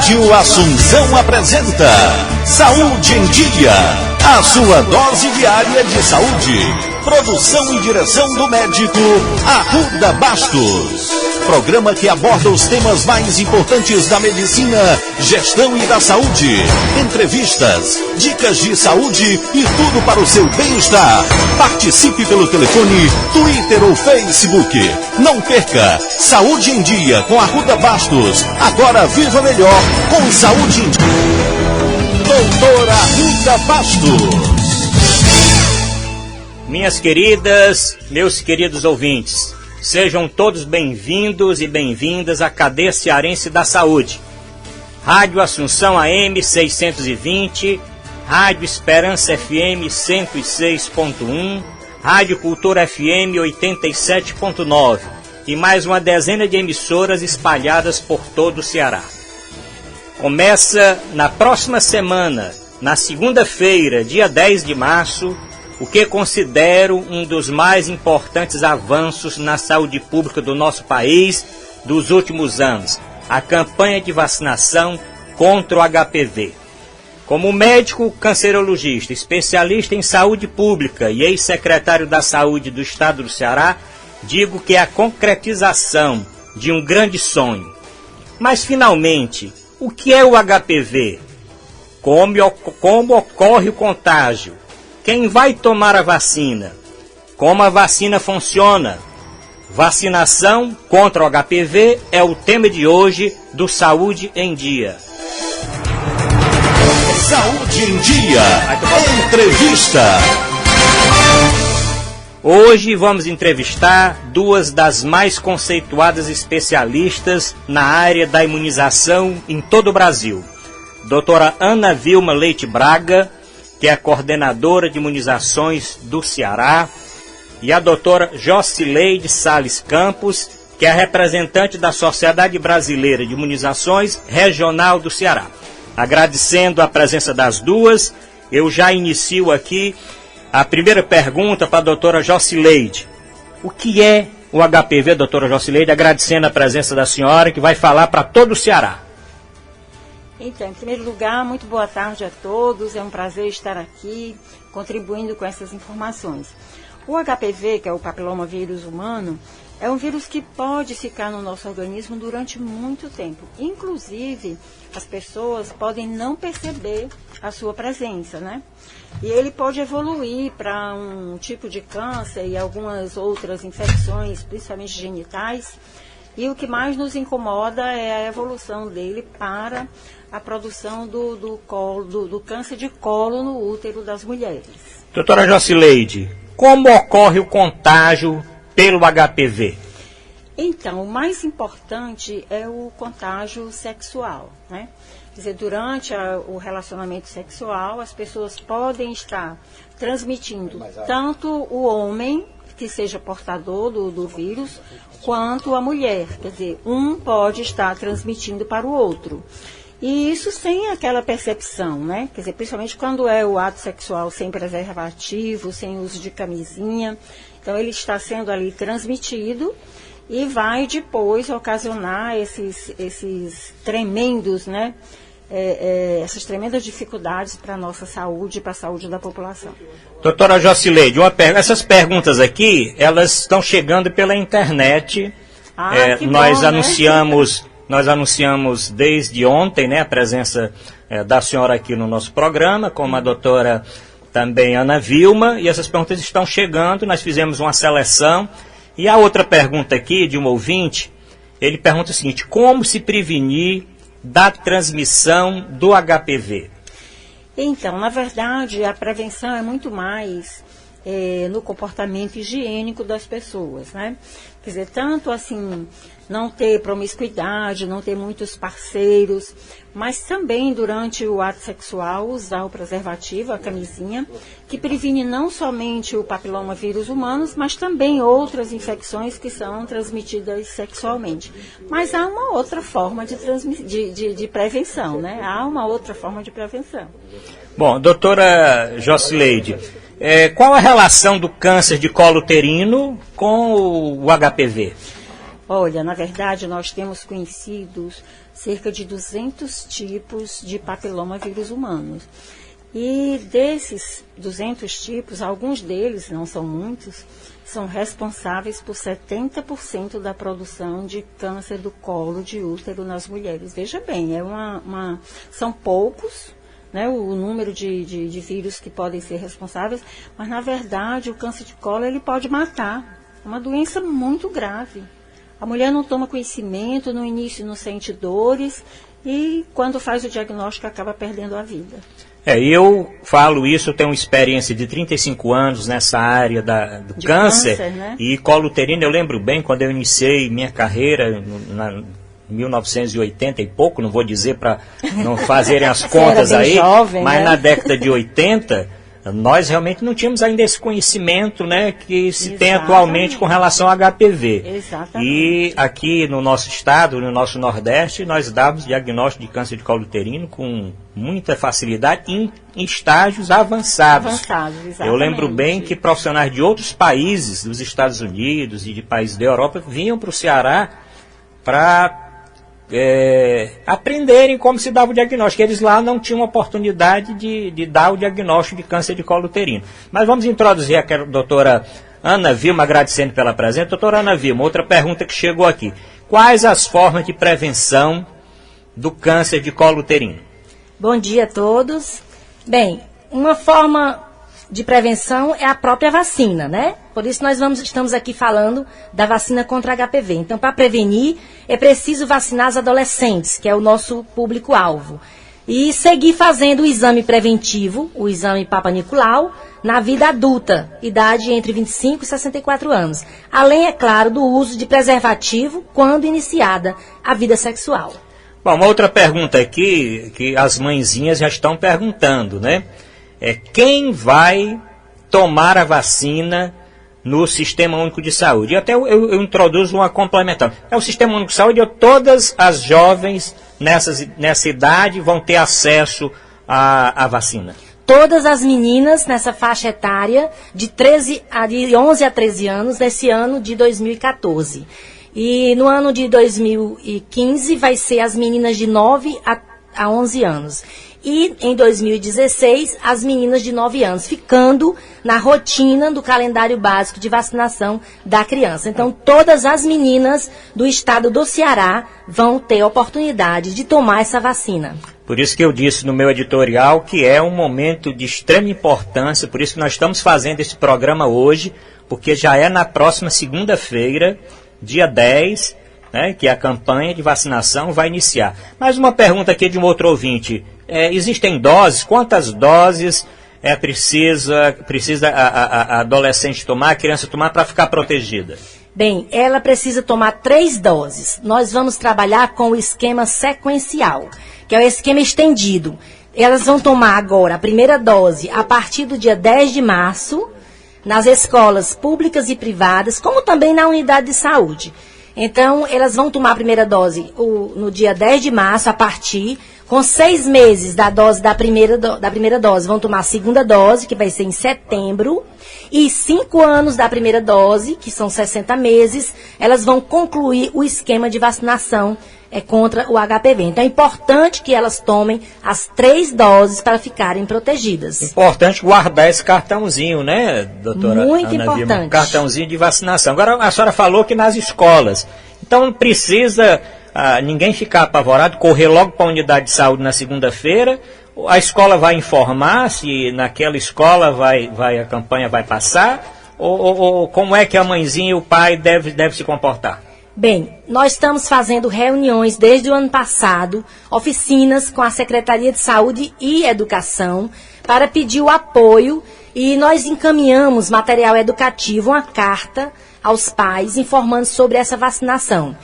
Rádio Assunção apresenta Saúde em Dia, a sua dose diária de saúde. Produção e direção do médico Arruda Bastos. Programa que aborda os temas mais importantes da medicina, gestão e da saúde. Entrevistas, dicas de saúde e tudo para o seu bem-estar. Participe pelo telefone, Twitter ou Facebook. Não perca Saúde em Dia com Arruda Bastos. Agora viva melhor com Saúde em Dia. Doutora Arruda Bastos. Minhas queridas, meus queridos ouvintes, sejam todos bem-vindos e bem-vindas à cadeia cearense da saúde. Rádio Assunção AM 620, Rádio Esperança FM 106.1, Rádio Cultura FM 87.9 e mais uma dezena de emissoras espalhadas por todo o Ceará. Começa na próxima semana, na segunda-feira, dia 10 de março, o que considero um dos mais importantes avanços na saúde pública do nosso país dos últimos anos, a campanha de vacinação contra o HPV. Como médico cancerologista, especialista em saúde pública e ex-secretário da Saúde do Estado do Ceará, digo que é a concretização de um grande sonho. Mas, finalmente, o que é o HPV? Como ocorre o contágio? Quem vai tomar a vacina? Como a vacina funciona? Vacinação contra o HPV é o tema de hoje do Saúde em Dia. Saúde em Dia. Entrevista. Hoje vamos entrevistar duas das mais conceituadas especialistas na área da imunização em todo o Brasil. Doutora Ana Vilma Leite Braga, que é a coordenadora de imunizações do Ceará, e a doutora Jocileide Sales Campos, que é a representante da Sociedade Brasileira de Imunizações Regional do Ceará. Agradecendo a presença das duas, eu já inicio aqui a primeira pergunta para a doutora Jocileide. O que é o HPV, doutora Jocileide? Agradecendo a presença da senhora, que vai falar para todo o Ceará. Então, em primeiro lugar, muito boa tarde a todos. É um prazer estar aqui contribuindo com essas informações. O HPV, que é o papiloma vírus humano, é um vírus que pode ficar no nosso organismo durante muito tempo. Inclusive, as pessoas podem não perceber a sua presença, né? E ele pode evoluir para um tipo de câncer e algumas outras infecções, principalmente genitais. E o que mais nos incomoda é a evolução dele para a produção do câncer de colo no útero das mulheres. Doutora Jocileide, como ocorre o contágio pelo HPV? Então, o mais importante é o contágio sexual, né? Quer dizer, durante o relacionamento sexual, as pessoas podem estar transmitindo tanto o homem, que seja portador do vírus, quanto a mulher. Quer dizer, um pode estar transmitindo para o outro. E isso sem aquela percepção, né? Quer dizer, principalmente quando é o ato sexual sem preservativo, sem uso de camisinha. Então, ele está sendo ali transmitido e vai depois ocasionar esses tremendos, né? Essas tremendas dificuldades para a nossa saúde e para a saúde da população. Doutora Jocileide, essas perguntas aqui, elas estão chegando pela internet. Nós bom, anunciamos, né? Nós anunciamos desde ontem, né, a presença da senhora aqui no nosso programa, como a doutora também Ana Vilma, e essas perguntas estão chegando, nós fizemos uma seleção. E a outra pergunta aqui, de um ouvinte, ele pergunta o seguinte: como se prevenir da transmissão do HPV? Então, na verdade, a prevenção é muito mais no comportamento higiênico das pessoas, né? Quer dizer, tanto assim, não ter promiscuidade, não ter muitos parceiros, mas também durante o ato sexual usar o preservativo, a camisinha, que previne não somente o papiloma vírus humanos, mas também outras infecções que são transmitidas sexualmente. Mas há uma outra forma de prevenção, né? Há uma outra forma de prevenção. Bom, doutora Jocileide, qual a relação do câncer de colo uterino com o HPV? Olha, na verdade, nós temos conhecidos cerca de 200 tipos de papilomavírus humanos. E desses 200 tipos, alguns deles, não são muitos, são responsáveis por 70% da produção de câncer do colo de útero nas mulheres. Veja bem, são poucos, né, o número de vírus que podem ser responsáveis, mas, na verdade, o câncer de colo ele pode matar. É uma doença muito grave. A mulher não toma conhecimento, no início não sente dores e, quando faz o diagnóstico, acaba perdendo a vida. Eu falo isso, eu tenho uma experiência de 35 anos nessa área do câncer, né? E colo uterino, eu lembro bem, quando eu iniciei minha carreira, em 1980 e pouco, não vou dizer para não fazerem as contas aí, jovem, mas, né? Na década de 80, nós realmente não tínhamos ainda esse conhecimento, né, que se tem atualmente com relação ao HPV. Exatamente. E aqui no nosso estado, no nosso Nordeste, nós damos diagnóstico de câncer de colo uterino com muita facilidade em estágios avançados. Exatamente. Eu lembro bem que profissionais de outros países, dos Estados Unidos e de países da Europa, vinham para o Ceará para aprenderem como se dava o diagnóstico. Eles lá não tinham oportunidade de dar o diagnóstico de câncer de colo uterino. Mas vamos introduzir a doutora Ana Vilma, agradecendo pela presença. Doutora Ana Vilma, outra pergunta que chegou aqui. Quais as formas de prevenção do câncer de colo uterino? Bom dia a todos. Bem, uma forma de prevenção é a própria vacina, né? Por isso nós estamos aqui falando da vacina contra HPV. Então, para prevenir, é preciso vacinar os adolescentes, que é o nosso público-alvo. E seguir fazendo o exame preventivo, o exame Papa Nicolau, na vida adulta, idade entre 25 e 64 anos. Além, é claro, do uso de preservativo quando iniciada a vida sexual. Bom, uma outra pergunta aqui, que as mãezinhas já estão perguntando, né? Quem vai tomar a vacina no Sistema Único de Saúde? E até eu introduzo uma complementar. O Sistema Único de Saúde, todas as jovens nessa idade vão ter acesso à vacina? Todas as meninas nessa faixa etária de 11 a 13 anos, nesse ano de 2014. E no ano de 2015 vai ser as meninas de 9 a 11 anos. E em 2016, as meninas de 9 anos, ficando na rotina do calendário básico de vacinação da criança. Então, todas as meninas do estado do Ceará vão ter oportunidade de tomar essa vacina. Por isso que eu disse no meu editorial que é um momento de extrema importância, por isso que nós estamos fazendo esse programa hoje, porque já é na próxima segunda-feira, dia 10, né, que a campanha de vacinação vai iniciar. Mais uma pergunta aqui de um outro ouvinte. Existem doses? Quantas doses precisa a adolescente tomar, a criança tomar para ficar protegida? Bem, ela precisa tomar 3 doses. Nós vamos trabalhar com o esquema sequencial, que é o esquema estendido. Elas vão tomar agora a primeira dose a partir do dia 10 de março, nas escolas públicas e privadas, como também na unidade de saúde. Então, elas vão tomar a primeira dose no dia 10 de março, a partir, com 6 meses da dose da primeira dose, vão tomar a segunda dose, que vai ser em setembro, e 5 anos da primeira dose, que são 60 meses, elas vão concluir o esquema de vacinação contra o HPV. Então, é importante que elas tomem as 3 doses para ficarem protegidas. Importante guardar esse cartãozinho, né, doutora? Muito Ana importante. Vilma, cartãozinho de vacinação. Agora, a senhora falou que nas escolas. Então, não precisa ninguém ficar apavorado, correr logo para a unidade de saúde na segunda-feira. A escola vai informar se naquela escola a campanha vai passar? Ou como é que a mãezinha e o pai deve se comportar? Bem, nós estamos fazendo reuniões desde o ano passado, oficinas com a Secretaria de Saúde e Educação, para pedir o apoio, e nós encaminhamos material educativo, uma carta aos pais informando sobre essa vacinação.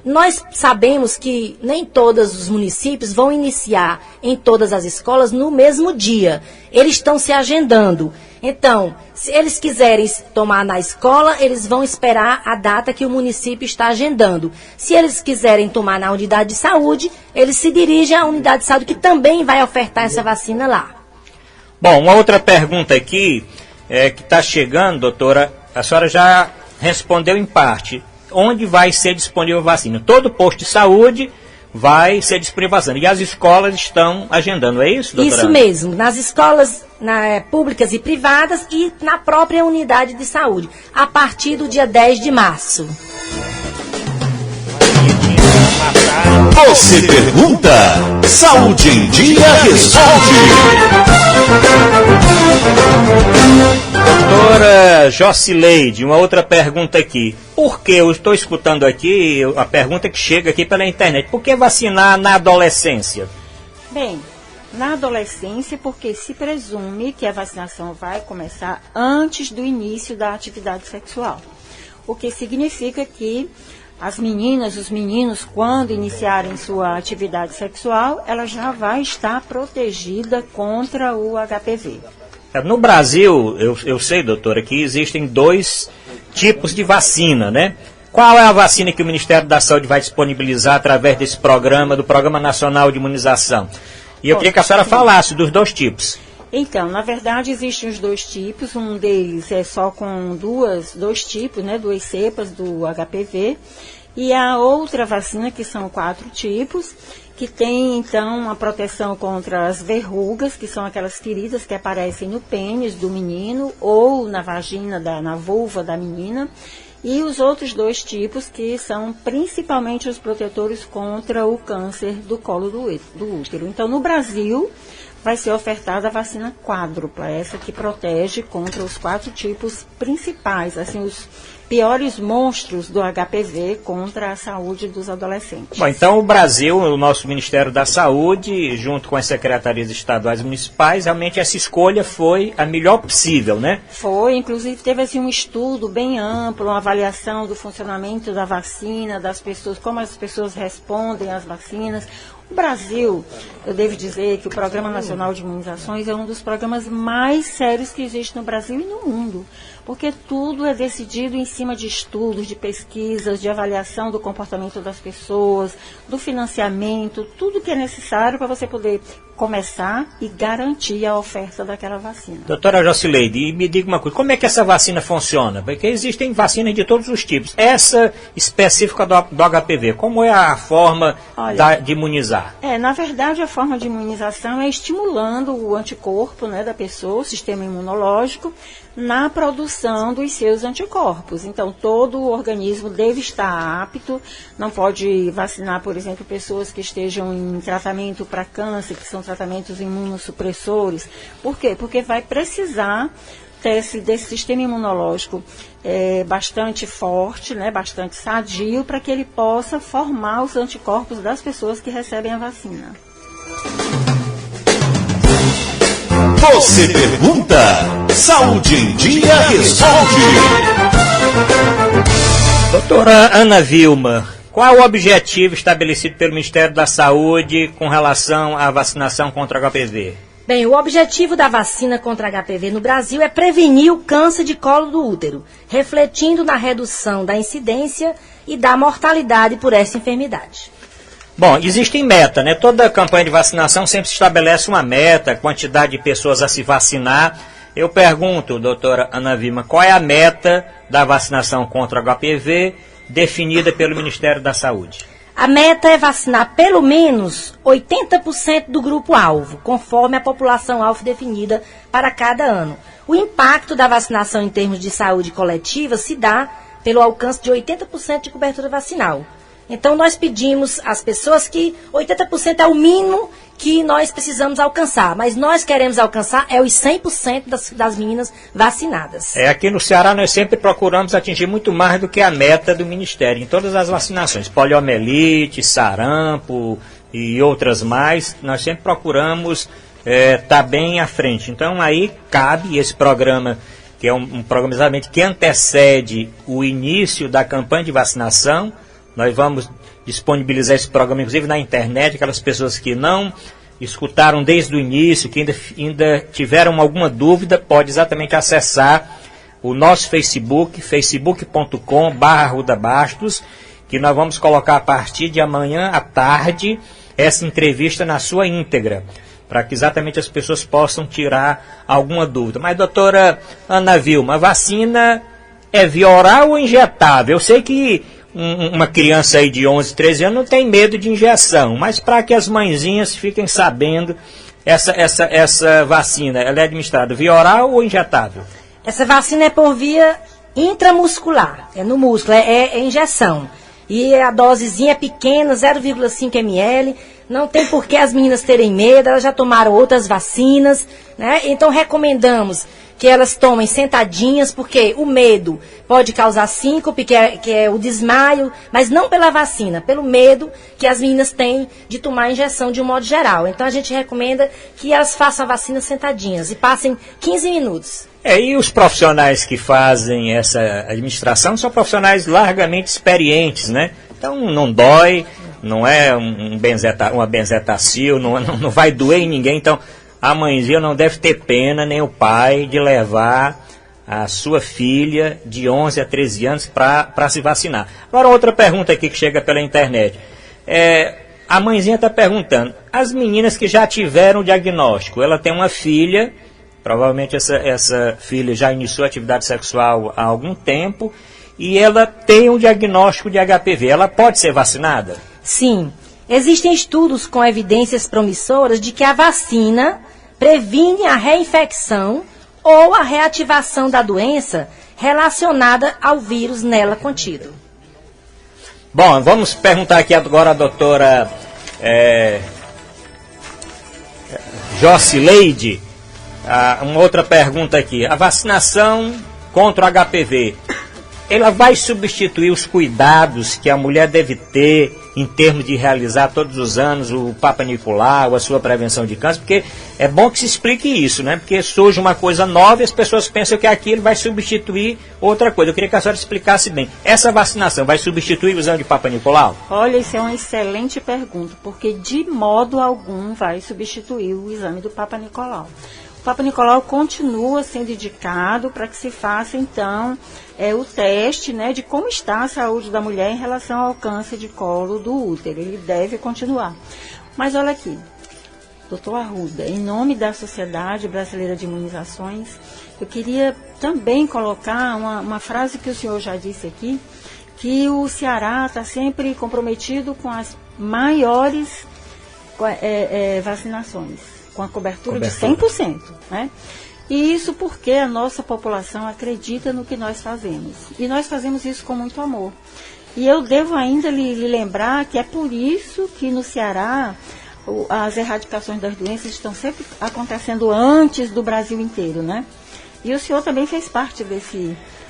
Nós sabemos que nem todos os municípios vão iniciar em todas as escolas no mesmo dia. Eles estão se agendando. Então, se eles quiserem tomar na escola, eles vão esperar a data que o município está agendando. Se eles quiserem tomar na unidade de saúde, eles se dirigem à unidade de saúde, que também vai ofertar essa vacina lá. Bom, uma outra pergunta aqui que está chegando, doutora, a senhora já respondeu em parte. onde vai ser disponível a vacina. Todo posto de saúde vai ser disponível a vacina. E as escolas estão agendando, é isso, doutora? Isso mesmo, nas escolas públicas e privadas e na própria unidade de saúde, a partir do dia 10 de março. Você pergunta, Saúde em Dia responde. Doutora Jocileide, uma outra pergunta aqui. Por que eu estou escutando aqui a pergunta que chega aqui pela internet? Por que vacinar na adolescência? Bem, na adolescência, porque se presume que a vacinação vai começar antes do início da atividade sexual. O que significa que as meninas, os meninos, quando iniciarem sua atividade sexual, ela já vai estar protegida contra o HPV. No Brasil, eu sei, doutora, que existem 2 tipos de vacina, né? Qual é a vacina que o Ministério da Saúde vai disponibilizar através desse programa, do Programa Nacional de Imunização? E eu queria que a senhora falasse dos 2 tipos. Então, na verdade, existem os 2 tipos. Um deles é só com 2 tipos, né? 2 cepas do HPV. E a outra vacina, que são 4 tipos, que tem, então, uma proteção contra as verrugas, que são aquelas feridas que aparecem no pênis do menino ou na vagina, na vulva da menina. E os outros 2 tipos, que são principalmente os protetores contra o câncer do colo do útero. Então, no Brasil, vai ser ofertada a vacina quádrupla, essa que protege contra os 4 tipos principais, assim, os piores monstros do HPV contra a saúde dos adolescentes. Bom, então o Brasil, o nosso Ministério da Saúde, junto com as secretarias estaduais e municipais, realmente essa escolha foi a melhor possível, né? Foi, inclusive teve assim, um estudo bem amplo, uma avaliação do funcionamento da vacina, das pessoas, como as pessoas respondem às vacinas. O Brasil, eu devo dizer que o Programa Nacional de Imunizações é um dos programas mais sérios que existe no Brasil e no mundo, porque tudo é decidido em cima de estudos, de pesquisas, de avaliação do comportamento das pessoas, do financiamento, tudo que é necessário para você poder começar e garantir a oferta daquela vacina. Doutora Jocileide, me diga uma coisa, como é que essa vacina funciona? Porque existem vacinas de todos os tipos. Essa específica do HPV, como é a forma de imunizar? Na verdade, a forma de imunização é estimulando o anticorpo, né, da pessoa, o sistema imunológico, na produção dos seus anticorpos. Então, todo o organismo deve estar apto, não pode vacinar, por exemplo, pessoas que estejam em tratamento para câncer, que são tratamentos imunossupressores. Por quê? Porque vai precisar desse sistema imunológico bastante forte, né, bastante sadio, para que ele possa formar os anticorpos das pessoas que recebem a vacina. Você pergunta, Saúde em Dia responde. Doutora Ana Vilma, qual o objetivo estabelecido pelo Ministério da Saúde com relação à vacinação contra o HPV? Bem, o objetivo da vacina contra HPV no Brasil é prevenir o câncer de colo do útero, refletindo na redução da incidência e da mortalidade por essa enfermidade. Bom, existem metas, né? Toda campanha de vacinação sempre se estabelece uma meta, quantidade de pessoas a se vacinar. Eu pergunto, doutora Ana Vilma, qual é a meta da vacinação contra o HPV definida pelo Ministério da Saúde? A meta é vacinar pelo menos 80% do grupo-alvo, conforme a população-alvo definida para cada ano. O impacto da vacinação em termos de saúde coletiva se dá pelo alcance de 80% de cobertura vacinal. Então, nós pedimos às pessoas que 80% é o mínimo que nós precisamos alcançar, mas nós queremos alcançar os 100% das meninas vacinadas. Aqui no Ceará nós sempre procuramos atingir muito mais do que a meta do Ministério, em todas as vacinações, poliomielite, sarampo e outras mais, nós sempre procuramos estar bem à frente. Então, aí cabe esse programa, que é um programa exatamente que antecede o início da campanha de vacinação. Nós vamos disponibilizar esse programa, inclusive, na internet, aquelas pessoas que não escutaram desde o início, que ainda tiveram alguma dúvida, pode exatamente acessar o nosso Facebook, facebook.com/arrudabastos, que nós vamos colocar a partir de amanhã à tarde essa entrevista na sua íntegra, para que exatamente as pessoas possam tirar alguma dúvida. Mas, doutora Ana Vilma, a vacina é via oral ou injetável? Eu sei que uma criança aí de 11, 13 anos não tem medo de injeção, mas para que as mãezinhas fiquem sabendo, essa vacina, ela é administrada via oral ou injetável? Essa vacina é por via intramuscular, é no músculo, é injeção. E a dosezinha é pequena, 0,5 ml. Não tem por que as meninas terem medo, elas já tomaram outras vacinas, né? Então recomendamos que elas tomem sentadinhas, porque o medo pode causar síncope, que é o desmaio, mas não pela vacina, pelo medo que as meninas têm de tomar injeção de um modo geral. Então a gente recomenda que elas façam a vacina sentadinhas e passem 15 minutos. E os profissionais que fazem essa administração são profissionais largamente experientes, né? Então não dói, não é uma benzetacil, não vai doer em ninguém. Então a mãezinha não deve ter pena, nem o pai, de levar a sua filha de 11 a 13 anos para se vacinar. Agora outra pergunta aqui que chega pela internet. A mãezinha está perguntando, as meninas que já tiveram o diagnóstico, ela tem uma filha, provavelmente essa filha já iniciou atividade sexual há algum tempo, e ela tem um diagnóstico de HPV, ela pode ser vacinada? Sim, existem estudos com evidências promissoras de que a vacina previne a reinfecção ou a reativação da doença relacionada ao vírus nela contido. Bom, vamos perguntar aqui agora à doutora Jocileide, uma outra pergunta aqui. A vacinação contra o HPV, ela vai substituir os cuidados que a mulher deve ter em termos de realizar todos os anos o Papa Nicolau, a sua prevenção de câncer? Porque é bom que se explique isso, né? Porque surge uma coisa nova e as pessoas pensam que aquilo vai substituir outra coisa. Eu queria que a senhora explicasse bem. Essa vacinação vai substituir o exame de Papa Nicolau? Olha, isso é uma excelente pergunta, porque de modo algum vai substituir o exame do Papa Nicolau. O Papa Nicolau continua sendo indicado para que se faça, então, o teste, né, de como está a saúde da mulher em relação ao câncer de colo do útero. Ele deve continuar. Mas olha aqui, doutor Arruda, em nome da Sociedade Brasileira de Imunizações, eu queria também colocar uma frase que o senhor já disse aqui, que o Ceará está sempre comprometido com as maiores vacinações, com a cobertura de 100%, né? E isso porque a nossa população acredita no que nós fazemos. E nós fazemos isso com muito amor. E eu devo ainda lhe lembrar que é por isso que no Ceará as erradicações das doenças estão sempre acontecendo antes do Brasil inteiro, né? E o senhor também fez parte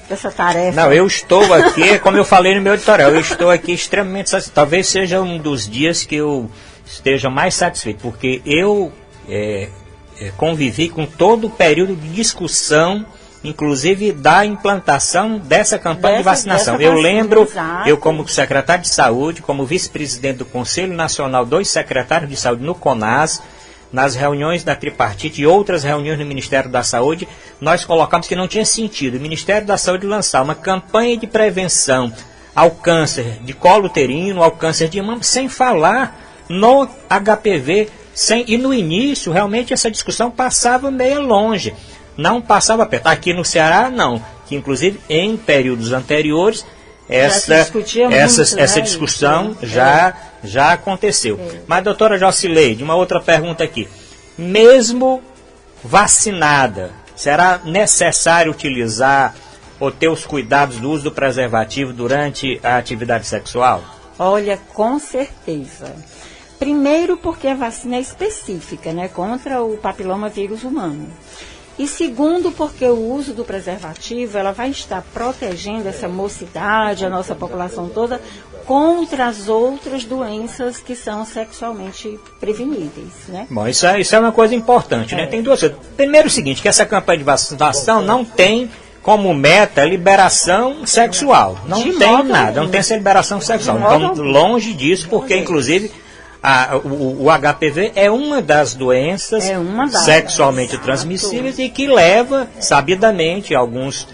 dessa tarefa. Não, eu estou aqui, como eu falei no meu editorial, eu estou aqui extremamente satisfeito. Talvez seja um dos dias que eu esteja mais satisfeito, porque eu convivi com todo o período de discussão, inclusive da implantação dessa campanha de vacinação. Eu lembro, exato, eu como secretário de saúde, como vice-presidente do Conselho Nacional dos Secretários de Saúde no CONAS, nas reuniões da tripartite e outras reuniões no Ministério da Saúde, nós colocamos que não tinha sentido o Ministério da Saúde lançar uma campanha de prevenção ao câncer de colo uterino, ao câncer de mama, sem falar no HPV. E no início, realmente, essa discussão passava meio longe, não passava perto. Aqui no Ceará, não, que inclusive em períodos anteriores, essa discussão já aconteceu. Mas, doutora Jocileide, uma outra pergunta aqui. Mesmo vacinada, será necessário utilizar ou ter os cuidados do uso do preservativo durante a atividade sexual? Olha, com certeza. Primeiro, porque a vacina é específica, né, contra o papiloma vírus humano. E segundo, porque o uso do preservativo, ela vai estar protegendo essa mocidade, a nossa população toda, contra as outras doenças que são sexualmente preveníveis, né? Bom, isso é uma coisa importante, né? Tem duas coisas. Primeiro, o seguinte, que essa campanha de vacinação não tem como meta liberação sexual. Não tem nada, não tem essa liberação sexual. Então, longe disso, porque, inclusive, o HPV é uma das doenças sexualmente transmissíveis e que leva, sabidamente, alguns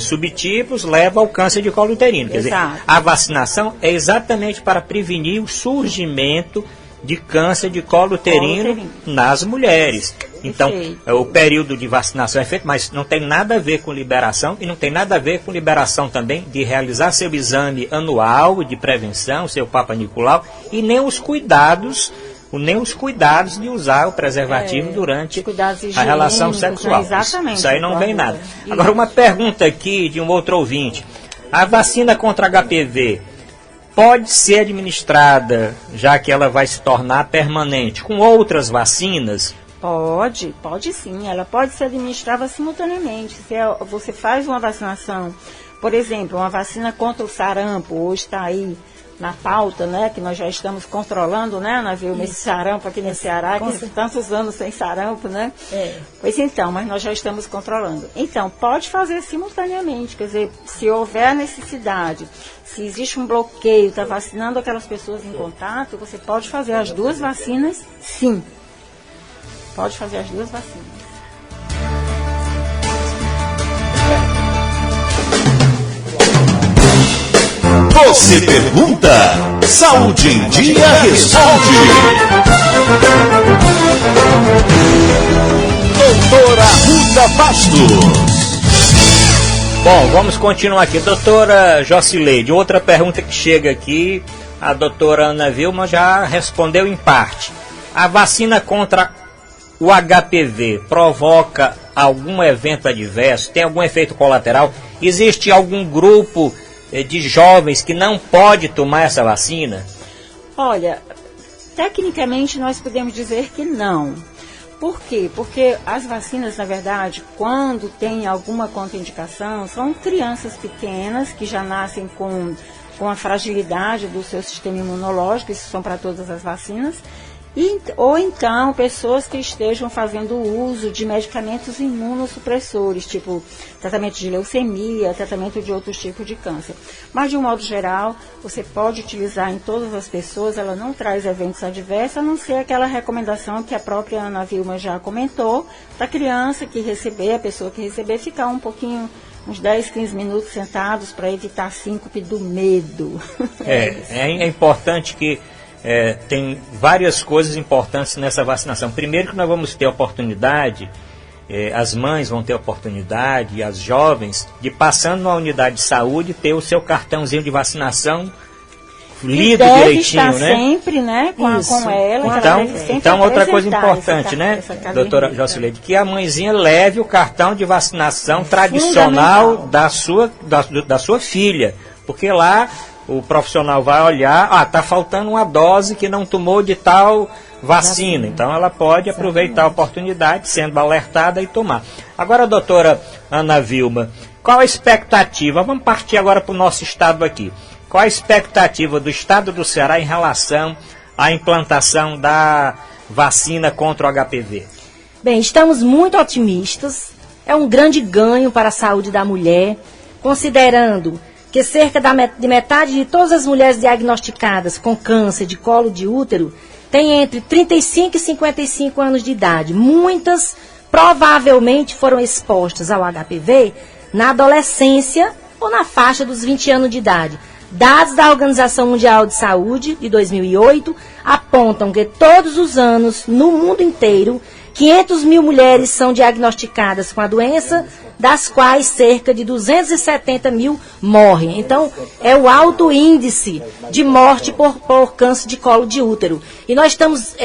subtipos, leva ao câncer de colo uterino. Quer dizer, a vacinação é exatamente para prevenir o surgimento de câncer de colo uterino nas mulheres. Então, o período de vacinação é feito, mas não tem nada a ver com liberação e não tem nada a ver com liberação também de realizar seu exame anual de prevenção, seu Papa Nicolau, e nem os cuidados de usar o preservativo durante a relação sexual. Né? Exatamente. Isso aí não vem nada. Agora, uma pergunta aqui de um outro ouvinte. A vacina contra HPV pode ser administrada, já que ela vai se tornar permanente, com outras vacinas? Pode sim. Ela pode ser administrada simultaneamente. Se você faz uma vacinação, por exemplo, uma vacina contra o sarampo, hoje está aí na pauta, né, que nós já estamos controlando, né, nesse sarampo aqui no Ceará, que tantos anos sem sarampo, né? Pois então, mas nós já estamos controlando. Então, pode fazer simultaneamente, quer dizer, se houver necessidade, se existe um bloqueio, está vacinando aquelas pessoas em contato, você pode fazer as duas vacinas, sim. Pode fazer as duas vacinas. Você pergunta, Saúde em Dia responde. Doutora Arruda Bastos. Bom, vamos continuar aqui. Doutora Jocileide, outra pergunta que chega aqui, a doutora Ana Vilma já respondeu em parte. A vacina contra o HPV provoca algum evento adverso? Tem algum efeito colateral? Existe algum grupo de jovens que não pode tomar essa vacina? Olha, tecnicamente nós podemos dizer que não. Por quê? Porque as vacinas, na verdade, quando tem alguma contraindicação, são crianças pequenas que já nascem com a fragilidade do seu sistema imunológico, isso são para todas as vacinas, ou então pessoas que estejam fazendo uso de medicamentos imunossupressores, tipo tratamento de leucemia, tratamento de outros tipos de câncer. Mas, de um modo geral, você pode utilizar em todas as pessoas, ela não traz eventos adversos, a não ser aquela recomendação que a própria Ana Vilma já comentou, para a criança que receber, a pessoa que receber, ficar um pouquinho, uns 10, 15 minutos sentados para evitar a síncope do medo. É importante que tem várias coisas importantes nessa vacinação. Primeiro que nós vamos ter a oportunidade, as mães vão ter a oportunidade, as jovens, de passando na unidade de saúde, ter o seu cartãozinho de vacinação lido direitinho, estar sempre, né, com ela. Então outra coisa importante, né, doutora Jocileide, que a mãezinha leve o cartão de vacinação tradicional da sua filha, porque lá o profissional vai olhar, está faltando uma dose que não tomou de tal vacina. Então ela pode aproveitar a oportunidade, sendo alertada, e tomar. Agora, doutora Ana Vilma, qual a expectativa? Vamos partir agora para o nosso estado aqui. Qual a expectativa do estado do Ceará em relação à implantação da vacina contra o HPV? Bem, estamos muito otimistas. É um grande ganho para a saúde da mulher, considerando que cerca de metade de todas as mulheres diagnosticadas com câncer de colo de útero têm entre 35 e 55 anos de idade. Muitas provavelmente foram expostas ao HPV na adolescência ou na faixa dos 20 anos de idade. Dados da Organização Mundial de Saúde, de 2008, apontam que todos os anos, no mundo inteiro, 500 mil mulheres são diagnosticadas com a doença, das quais cerca de 270 mil morrem. Então, é o alto índice de morte por câncer de colo de útero. E nós estamos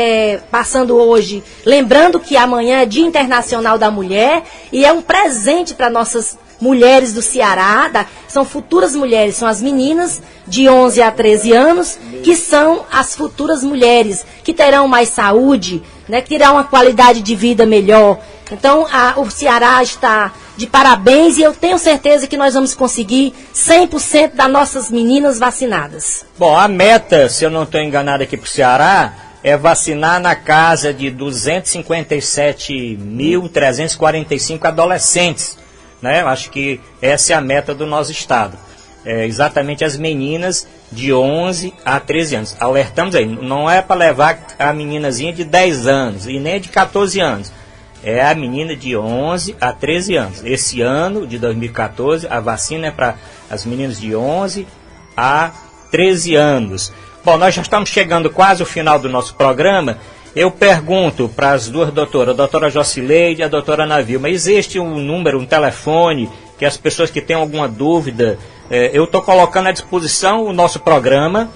passando hoje, lembrando que amanhã é Dia Internacional da Mulher, e é um presente para nossas mulheres do Ceará, são futuras mulheres, são as meninas de 11 a 13 anos, que são as futuras mulheres, que terão mais saúde, né, que terão uma qualidade de vida melhor. Então, o Ceará está de parabéns e eu tenho certeza que nós vamos conseguir 100% das nossas meninas vacinadas. Bom, a meta, se eu não estou enganado aqui para o Ceará, é vacinar na casa de 257.345 adolescentes. Né? Eu acho que essa é a meta do nosso estado. Exatamente as meninas de 11 a 13 anos. Alertamos aí, não é para levar a meninazinha de 10 anos e nem de 14 anos. É a menina de 11 a 13 anos. Esse ano, de 2014, a vacina é para as meninas de 11 a 13 anos. Bom, nós já estamos chegando quase ao final do nosso programa. Eu pergunto para as duas doutoras, a doutora Jocileide e a doutora Ana Vilma, existe um número, um telefone, que as pessoas que têm alguma dúvida, eu estou colocando à disposição o nosso programa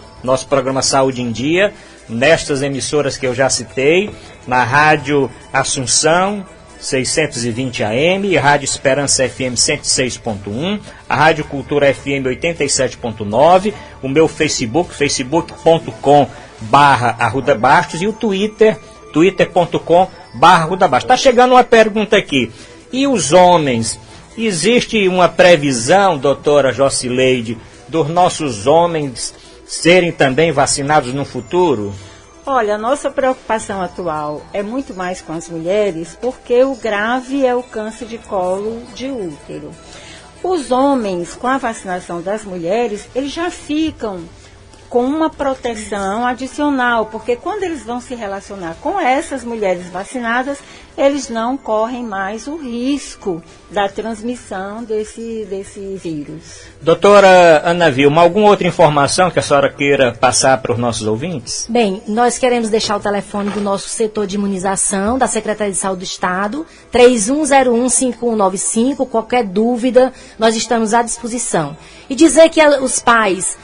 Saúde em Dia, nestas emissoras que eu já citei, na Rádio Assunção, 620 AM, Rádio Esperança FM 106.1, a Rádio Cultura FM 87.9, o meu Facebook, facebook.com/Arruda Bastos, e o Twitter, twitter.com/Arruda Bastos. Está chegando uma pergunta aqui. E os homens? Existe uma previsão, doutora Jocileide, dos nossos homens serem também vacinados no futuro? Olha, a nossa preocupação atual é muito mais com as mulheres, porque o grave é o câncer de colo de útero. Os homens, com a vacinação das mulheres, eles já ficam com uma proteção adicional, porque quando eles vão se relacionar com essas mulheres vacinadas, eles não correm mais o risco da transmissão desse vírus. Doutora Ana Vilma, alguma outra informação que a senhora queira passar para os nossos ouvintes? Bem, nós queremos deixar o telefone do nosso setor de imunização, da Secretaria de Saúde do Estado, 3101-5195, qualquer dúvida, nós estamos à disposição. E dizer que os pais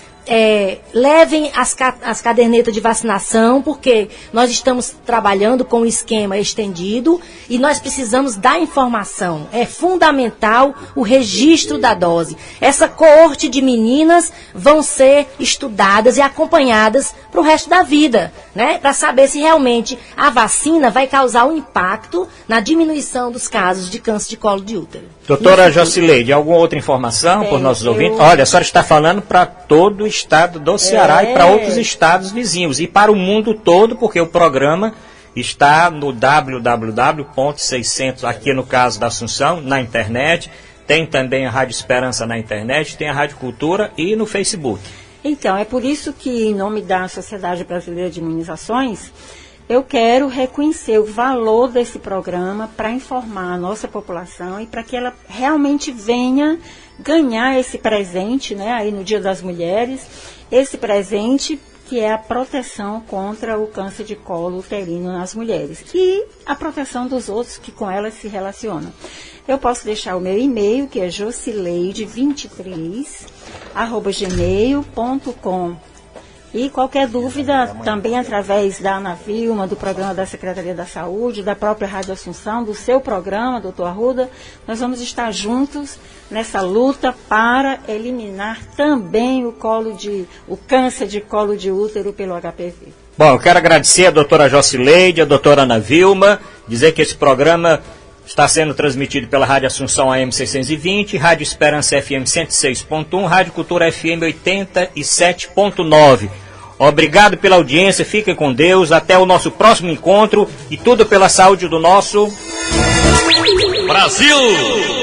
levem as cadernetas de vacinação, porque nós estamos trabalhando com um esquema estendido e nós precisamos da informação. É fundamental o registro da dose. Essa coorte de meninas vão ser estudadas e acompanhadas para o resto da vida, né? Para saber se realmente a vacina vai causar um impacto na diminuição dos casos de câncer de colo de útero. Doutora Jocileide, alguma outra informação para os nossos ouvintes? Olha, a senhora está falando para todo o estado do Ceará e para outros estados vizinhos e para o mundo todo, porque o programa está no www.600, aqui no caso da Assunção, na internet, tem também a Rádio Esperança na internet, tem a Rádio Cultura e no Facebook. Então, é por isso que, em nome da Sociedade Brasileira de Imunizações, eu quero reconhecer o valor desse programa para informar a nossa população e para que ela realmente venha ganhar esse presente, né, aí no Dia das Mulheres, esse presente que é a proteção contra o câncer de colo uterino nas mulheres e a proteção dos outros que com elas se relacionam. Eu posso deixar o meu e-mail, que é jocileide23@gmail.com. E qualquer dúvida, também através da Ana Vilma, do programa da Secretaria da Saúde, da própria Rádio Assunção, do seu programa, doutor Arruda, nós vamos estar juntos nessa luta para eliminar também o câncer de colo de útero pelo HPV. Bom, eu quero agradecer a doutora Jocileide, a doutora Ana Vilma, dizer que esse programa está sendo transmitido pela Rádio Assunção AM 620, Rádio Esperança FM 106.1, Rádio Cultura FM 87.9. Obrigado pela audiência, fiquem com Deus, até o nosso próximo encontro e tudo pela saúde do nosso Brasil!